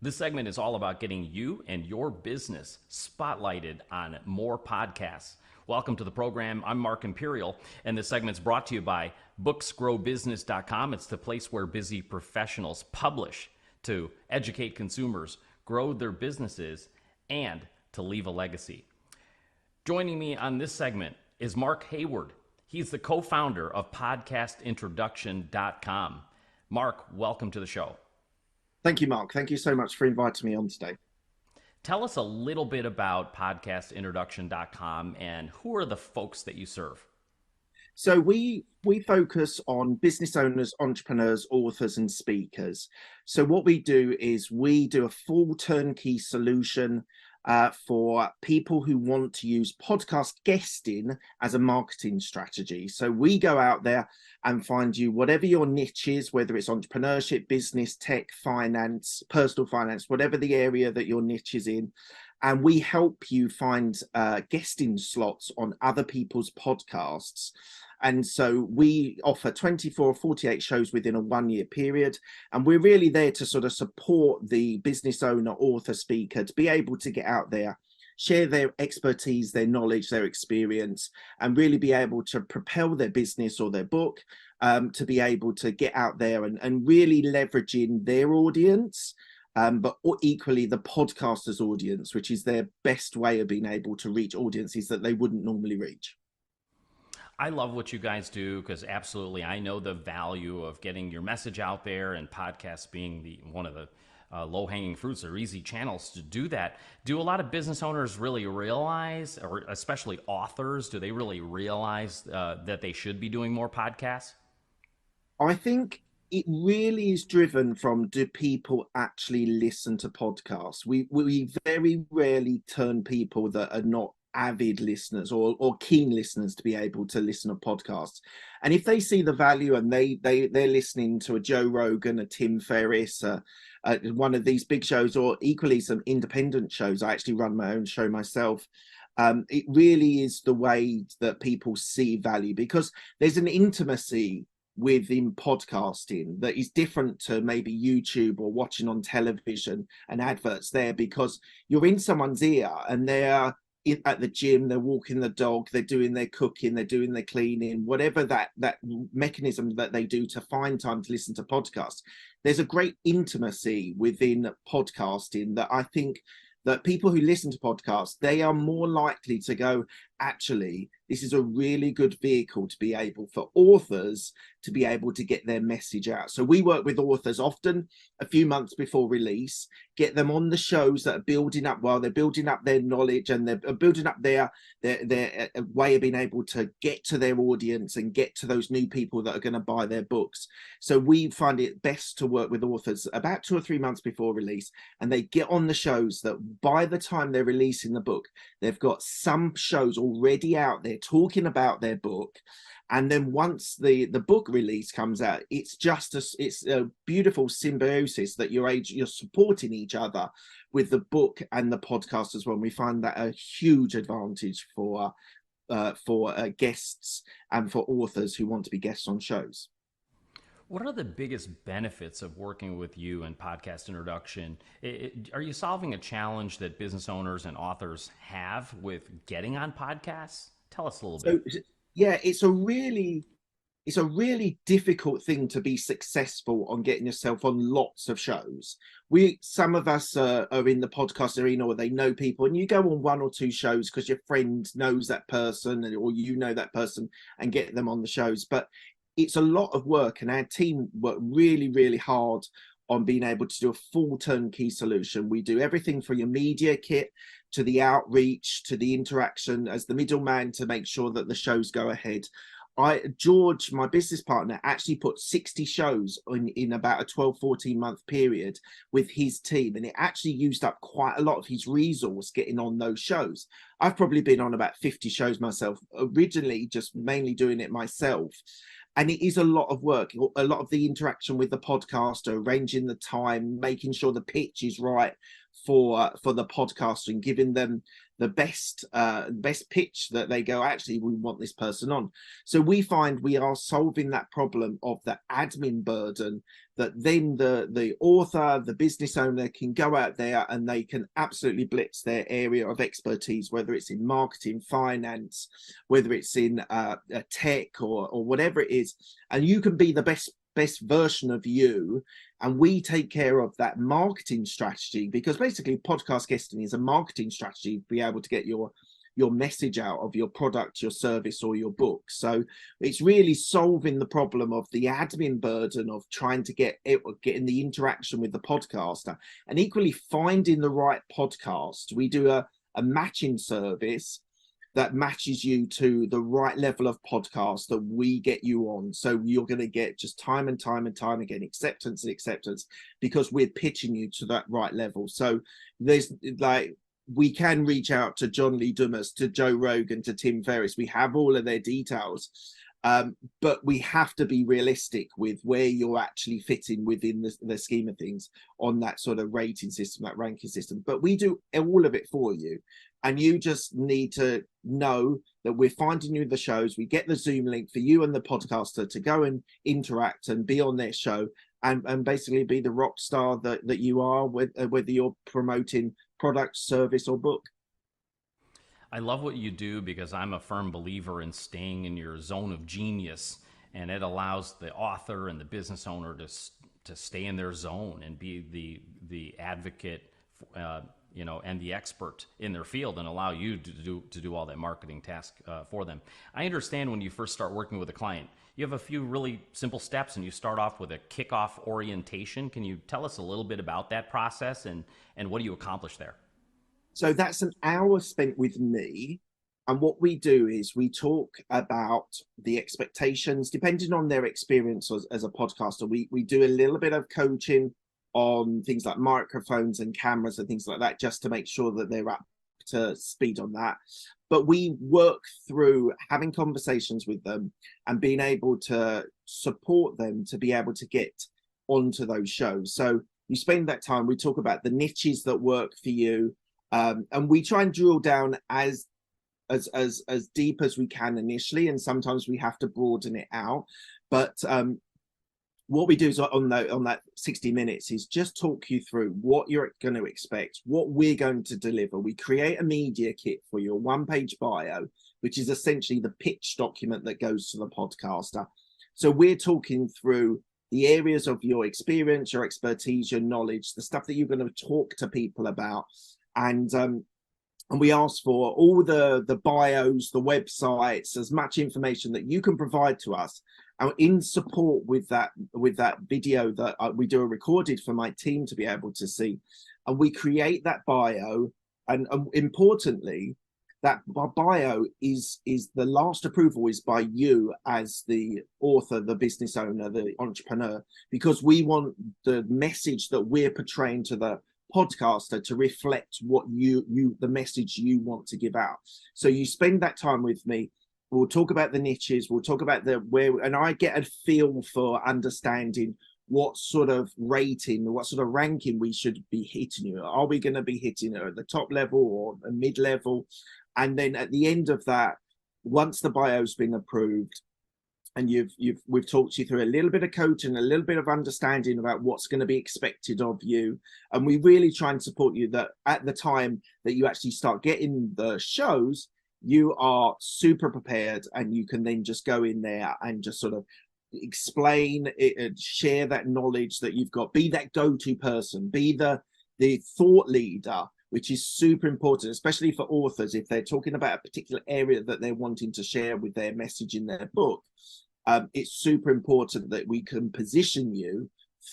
This segment is all about getting you and your business spotlighted on more podcasts. Welcome to the program. I'm Mark Imperial, and this segment's brought to you by booksgrowbusiness.com. It's the place where busy professionals publish to educate consumers, grow their businesses, and to leave a legacy. Joining me on this segment is Mark Hayward. He's the co-founder of podcastintroduction.com. Mark, welcome to the show. Thank you, Mark. Thank you so much for inviting me on today. Tell us a little bit about podcastintroduction.com and who are the folks that you serve? So we focus on business owners, entrepreneurs, authors, and speakers. So what we do is we do a full turnkey solution for people who want to use podcast guesting as a marketing strategy. So we go out there and find you whatever your niche is, whether it's entrepreneurship, business, tech, finance, personal finance, whatever the area that your niche is in. And we help you find guesting slots on other people's podcasts. And so we offer 24 or 48 shows within a 1 year period. And we're really there to sort of support the business owner, author, speaker to be able to get out there, share their expertise, their knowledge, their experience, and really be able to propel their business or their book to be able to get out there and really leveraging their audience. But equally the podcaster's audience, which is their best way of being able to reach audiences that they wouldn't normally reach. I love what you guys do because absolutely I know the value of getting your message out there, and podcasts being one of the low-hanging fruits or easy channels to do that. Do a lot of business owners really realize, or especially authors, do they really realize that they should be doing more podcasts? I think it really is driven from, do people actually listen to podcasts? We very rarely turn people that are not avid listeners or keen listeners to be able to listen to podcasts. And if they see the value and they're listening to a Joe Rogan, a Tim Ferriss, one of these big shows, or equally some independent shows, I actually run my own show myself. It really is the way that people see value, because there's an intimacy within podcasting that is different to maybe YouTube or watching on television and adverts there, because you're in someone's ear and they're at the gym, they're walking the dog, they're doing their cooking, they're doing their cleaning, whatever that mechanism that they do to find time to listen to podcasts. There's a great intimacy within podcasting that I think that people who listen to podcasts, they are more likely to go, actually, this is a really good vehicle to be able for authors to be able to get their message out. So we work with authors often a few months before release, get them on the shows that are building up while they're building up their knowledge and they're building up their way of being able to get to their audience and get to those new people that are going to buy their books. So we find it best to work with authors about 2 or 3 months before release, and they get on the shows that by the time they're releasing the book, they've got some shows already out there talking about their book. And then once the book release comes out, it's just it's a beautiful symbiosis that you're supporting each other with the book and the podcast as well. And we find that a huge advantage for guests and for authors who want to be guests on shows. What are the biggest benefits of working with you in Podcast Introduction? Are you solving a challenge that business owners and authors have with getting on podcasts? Tell us a little bit. Yeah, it's a really difficult thing to be successful on getting yourself on lots of shows. Some of us are in the podcast arena, or they know people, and you go on 1 or 2 shows because your friend knows that person, or you know that person, and get them on the shows. But it's a lot of work, and our team work really, really hard on being able to do a full turnkey solution. We do everything from your media kit to the outreach to the interaction as the middleman to make sure that the shows go ahead. George, my business partner, actually put 60 shows in about a 12-14 month period with his team, and it actually used up quite a lot of his resource getting on those shows. I've probably been on about 50 shows myself, originally just mainly doing it myself. And it is a lot of work, a lot of the interaction with the podcaster, arranging the time, making sure the pitch is right, for the podcasting, giving them the best pitch that they go, actually, we want this person on. So we find we are solving that problem of the admin burden, that then the author, the business owner can go out there and they can absolutely blitz their area of expertise, whether it's in marketing, finance, whether it's in tech or whatever it is, and you can be the best version of you, and we take care of that marketing strategy, because basically podcast guesting is a marketing strategy to be able to get your message out of your product, your service, or your book. So it's really solving the problem of the admin burden of trying to getting the interaction with the podcaster, and equally finding the right podcast. We do a matching service that matches you to the right level of podcast that we get you on. So you're going to get just time and time again, acceptance, because we're pitching you to that right level. So there's like, we can reach out to John Lee Dumas, to Joe Rogan, to Tim Ferriss. We have all of their details. But we have to be realistic with where you're actually fitting within the scheme of things on that sort of rating system, that ranking system. But we do all of it for you. And you just need to know that we're finding you the shows. We get the Zoom link for you and the podcaster to go and interact and be on their show, and basically be the rock star that you are, whether you're promoting product, service, or book. I love what you do, because I'm a firm believer in staying in your zone of genius, and it allows the author and the business owner to stay in their zone and be the advocate, and the expert in their field, and allow you to do all that marketing task for them. I understand when you first start working with a client, you have a few really simple steps, and you start off with a kickoff orientation. Can you tell us a little bit about that process, and what do you accomplish there? So that's an hour spent with me. And what we do is we talk about the expectations, depending on their experience as a podcaster. We do a little bit of coaching on things like microphones and cameras and things like that, just to make sure that they're up to speed on that. But we work through having conversations with them and being able to support them to be able to get onto those shows. So you spend that time, we talk about the niches that work for you, and we try and drill down as deep as we can initially, and sometimes we have to broaden it out. But what we do is on that 60 minutes is just talk you through what you're going to expect, what we're going to deliver. We create a media kit for you, a one-page bio, which is essentially the pitch document that goes to the podcaster. So we're talking through the areas of your experience, your expertise, your knowledge, the stuff that you're going to talk to people about. And we ask for all the bios, the websites, as much information that you can provide to us. And in support with that video that we do a recorded for my team to be able to see. And we create that bio. And importantly, that bio is the last approval is by you as the author, the business owner, the entrepreneur, because we want the message that we're portraying to the podcaster to reflect what the message you want to give out. So you spend that time with me. We'll talk about the niches. We'll talk about and I get a feel for understanding what sort of rating, what sort of ranking we should be hitting you. Are we going to be hitting it at the top level or a mid level? And then at the end of that, once the bio's been approved, and we've talked you through a little bit of coaching, a little bit of understanding about what's going to be expected of you, and we really try and support you that at the time that you actually start getting the shows, you are super prepared, and you can then just go in there and just sort of explain it and share that knowledge that you've got. Be that go-to person, be the thought leader, which is super important, especially for authors. If they're talking about a particular area that they're wanting to share with their message in their book, it's super important that we can position you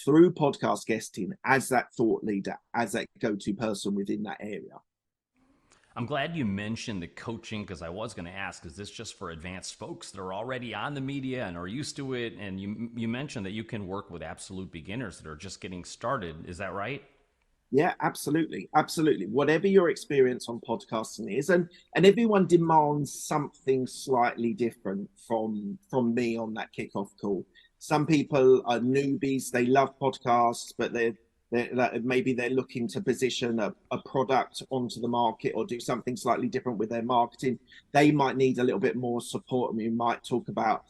through podcast guesting as that thought leader, as that go-to person within that area. I'm glad you mentioned the coaching, because I was going to ask, is this just for advanced folks that are already on the media and are used to it? And you mentioned that you can work with absolute beginners that are just getting started. Is that right? Yeah, absolutely. Absolutely. Whatever your experience on podcasting is, and everyone demands something slightly different from me on that kickoff call. Some people are newbies, they love podcasts, but they're that maybe they're looking to position a product onto the market or do something slightly different with their marketing. They might need a little bit more support, and we might talk about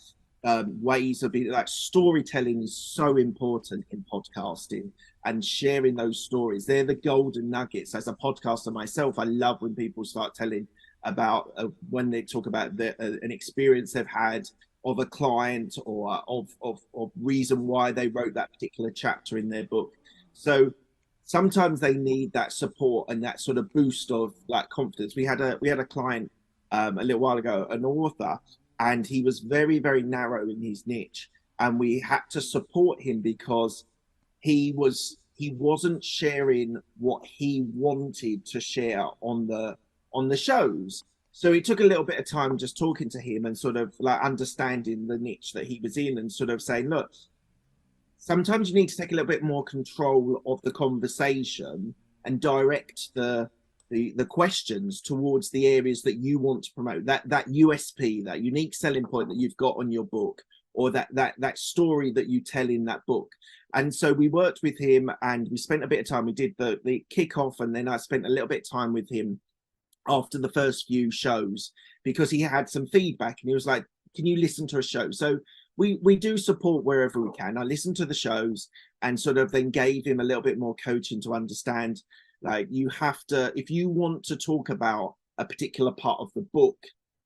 ways of being like storytelling is so important in podcasting, and sharing those stories. They're the golden nuggets. As a podcaster myself, I love when people start telling about when they talk about an experience they've had of a client, or of reason why they wrote that particular chapter in their book. So sometimes they need that support and that sort of boost of like confidence. We had a client a little while ago, an author, and he was very, very narrow in his niche, and we had to support him because he wasn't sharing what he wanted to share on the shows. So it took a little bit of time just talking to him and sort of like understanding the niche that he was in, and sort of saying, look, sometimes you need to take a little bit more control of the conversation and direct the questions towards the areas that you want to promote, that USP, that unique selling point that you've got on your book, or that story that you tell in that book. And so we worked with him, and we spent a bit of time. We did the kickoff, and then I spent a little bit of time with him after the first few shows, because he had some feedback, and he was like, can you listen to a show? So we do support wherever we can. I listened to the shows and sort of then gave him a little bit more coaching to understand, like, you have to, if you want to talk about a particular part of the book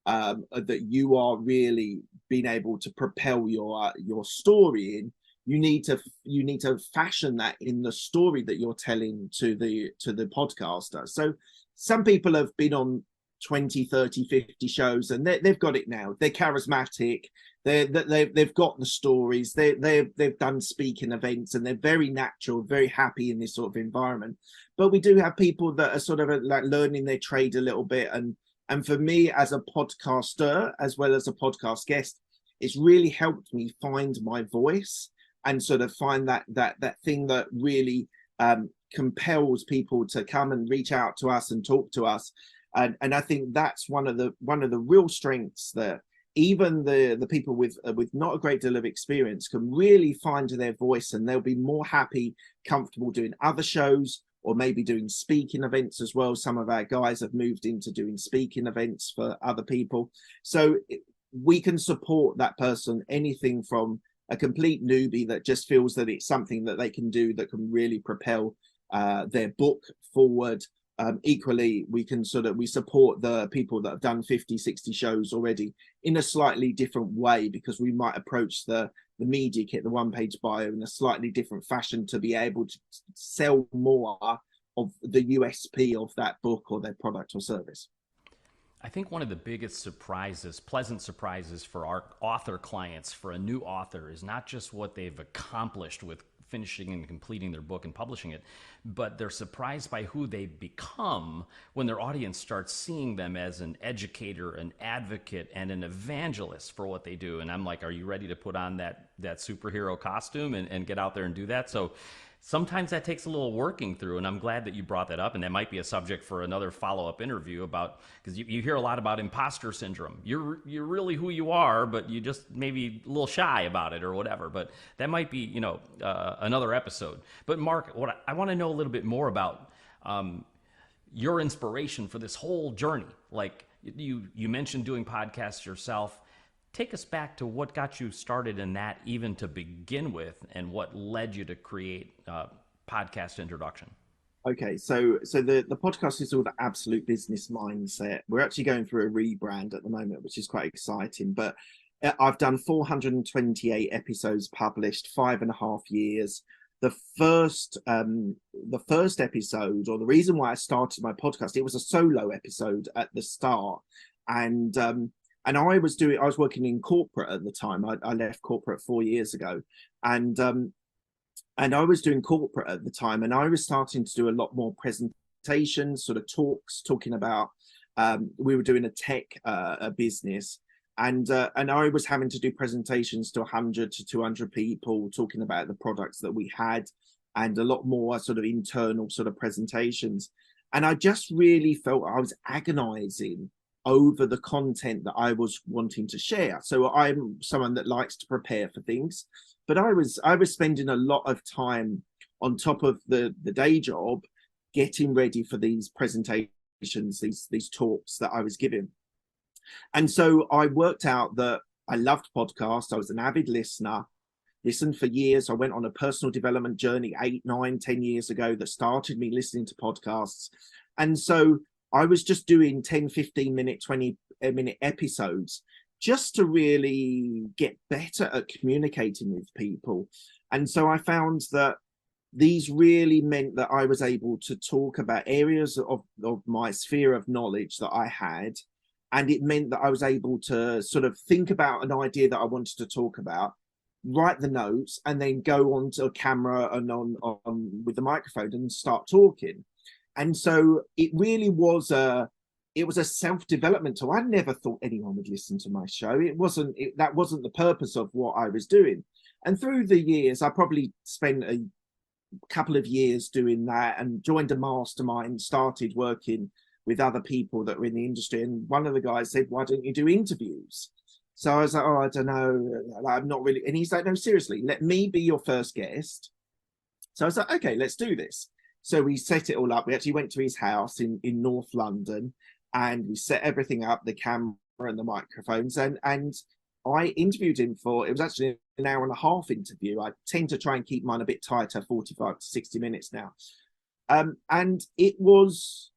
that you are really being able to propel your story in, you need to fashion that in the story that you're telling to the podcaster. So some people have been on 20, 30, 50 shows, and they've got it now. They're charismatic. They've got the stories. They've done speaking events, and they're very natural, very happy in this sort of environment. But we do have people that are sort of like learning their trade a little bit. And for me, as a podcaster, as well as a podcast guest, it's really helped me find my voice and sort of find that thing that really compels people to come and reach out to us and talk to us. And I think that's one of the real strengths, that even the people with not a great deal of experience can really find their voice, and they'll be more happy, comfortable doing other shows, or maybe doing speaking events as well. Some of our guys have moved into doing speaking events for other people. So we can support that person, anything from a complete newbie that just feels that it's something that they can do that can really propel their book forward. Equally, we support the people that have done 50, 60 shows already in a slightly different way, because we might approach the media kit, the one-page bio, in a slightly different fashion to be able to sell more of the USP of that book or their product or service. I think one of the biggest surprises, pleasant surprises for our author clients, for a new author, is not just what they've accomplished with finishing and completing their book and publishing it, but they're surprised by who they become when their audience starts seeing them as an educator, an advocate, and an evangelist for what they do. And I'm like, are you ready to put on that superhero costume and get out there and do that? So sometimes that takes a little working through, and I'm glad that you brought that up, and that might be a subject for another follow-up interview about, because you hear a lot about imposter syndrome. You're really who you are, but you just maybe a little shy about it or whatever. But that might be another episode. But Mark, what I want to know a little bit more about your inspiration for this whole journey. Like you mentioned doing podcasts yourself. Take us back to what got you started in that, even to begin with, and what led you to create Podcast Introduction. Okay, so the podcast is all the Absolute Business Mindset. We're actually going through a rebrand at the moment, which is quite exciting. But I've done 428 episodes published, 5.5 years. The first episode, or the reason why I started my podcast, it was a solo episode at the start, and I was working in corporate at the time. I left corporate 4 years ago, and I was doing corporate at the time, and I was starting to do a lot more presentations, sort of talking about. We were doing a tech business, and I was having to do presentations to 100 to 200 people, talking about the products that we had, and a lot more sort of internal sort of presentations. And I just really felt I was agonizing over the content that I was wanting to share. So I'm someone that likes to prepare for things, but I was spending a lot of time on top of the day job, getting ready for these presentations, these talks that I was giving. And so I worked out that I loved podcasts. I was an avid listener, listened for years. I went on a personal development journey 8, 9, 10 years ago that started me listening to podcasts. And so I was just doing 10, 15 minute, 20-minute episodes just to really get better at communicating with people. And so I found that these really meant that I was able to talk about areas of my sphere of knowledge that I had. And it meant that I was able to sort of think about an idea that I wanted to talk about, write the notes, and then go onto a camera and on with the microphone and start talking. And so it really was a self-development tool. I never thought anyone would listen to my show. That wasn't the purpose of what I was doing. And through the years, I probably spent a couple of years doing that and joined a mastermind, started working with other people that were in the industry. And one of the guys said, why don't you do interviews? So I was like, oh, I don't know. I'm not really. And he's like, no, seriously, let me be your first guest. So I was like, okay, let's do this. So we set it all up. We actually went to his house in North London and we set everything up, the camera and the microphones. And I interviewed him it was actually an hour and a half interview. I tend to try and keep mine a bit tighter, 45 to 60 minutes now. And it was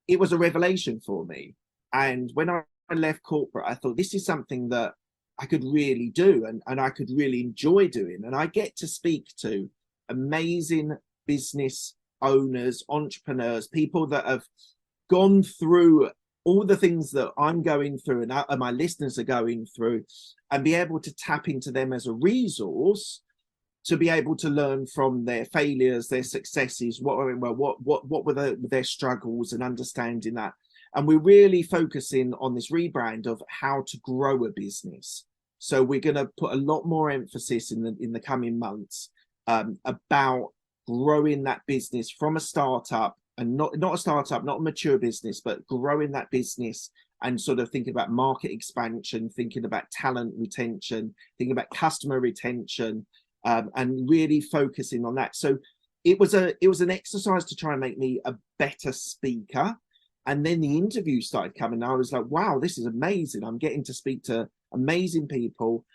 a revelation for me. And when I left corporate, I thought this is something that I could really do and I could really enjoy doing. And I get to speak to amazing business owners, entrepreneurs, people that have gone through all the things that I'm going through and my listeners are going through, and be able to tap into them as a resource to be able to learn from their failures, their successes, what were their struggles, and understanding that. And we're really focusing on this rebrand of how to grow a business. So we're going to put a lot more emphasis in the coming months about growing that business from a startup, and not a startup, not a mature business, but growing that business and sort of thinking about market expansion, thinking about talent retention, thinking about customer retention, and really focusing on that. So it was an exercise to try and make me a better speaker. And then the interview started coming. And I was like, wow, this is amazing. I'm getting to speak to amazing people.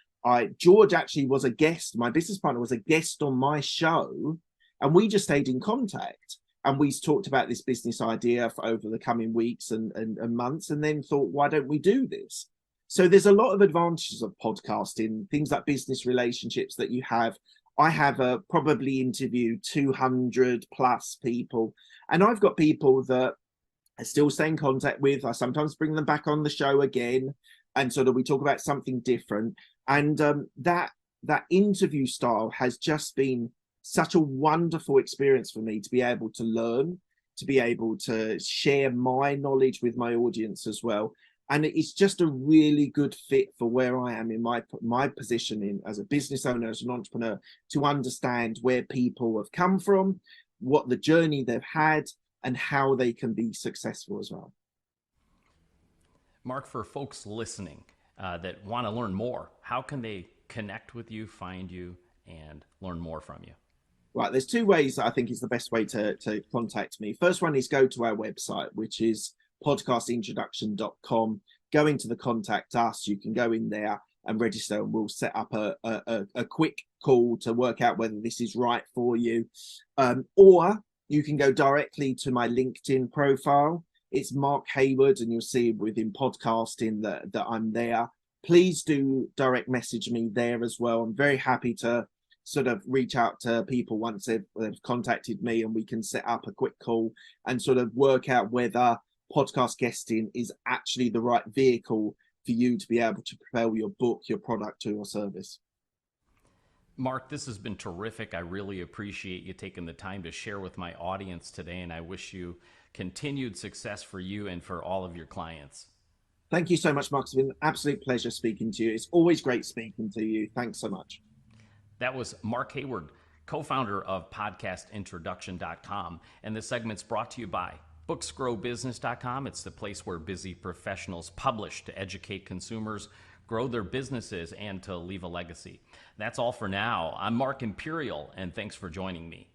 George actually was a guest. My business partner was a guest on my show. And we just stayed in contact. And we talked about this business idea for over the coming weeks and months, and then thought, why don't we do this? So there's a lot of advantages of podcasting, things like business relationships that you have. I have probably interviewed 200 plus people, and I've got people that I still stay in contact with. I sometimes bring them back on the show again, and sort of we talk about something different. And that interview style has just been such a wonderful experience for me to be able to learn, to be able to share my knowledge with my audience as well. And it's just a really good fit for where I am in my position as a business owner, as an entrepreneur, to understand where people have come from, what the journey they've had, and how they can be successful as well. Mark, for folks listening that want to learn more, how can they connect with you, find you, and learn more from you? Right, there's two ways that I think is the best way to contact me. First one is go to our website, which is podcastintroduction.com. Go into the contact us. You can go in there and register, and we'll set up a quick call to work out whether this is right for you. Or you can go directly to my LinkedIn profile. It's Mark Hayward, and you'll see within podcasting that I'm there. Please do direct message me there as well. I'm very happy to sort of reach out to people once they've contacted me, and we can set up a quick call and sort of work out whether podcast guesting is actually the right vehicle for you to be able to propel your book, your product, or your service. Mark, this has been terrific. I really appreciate you taking the time to share with my audience today, and I wish you continued success for you and for all of your clients. Thank you so much, Mark. It's been an absolute pleasure speaking to you. It's always great speaking to you. Thanks so much. That was Mark Hayward, co-founder of podcastintroduction.com. And this segment's brought to you by booksgrowbusiness.com. It's the place where busy professionals publish to educate consumers, grow their businesses, and to leave a legacy. That's all for now. I'm Mark Imperial, and thanks for joining me.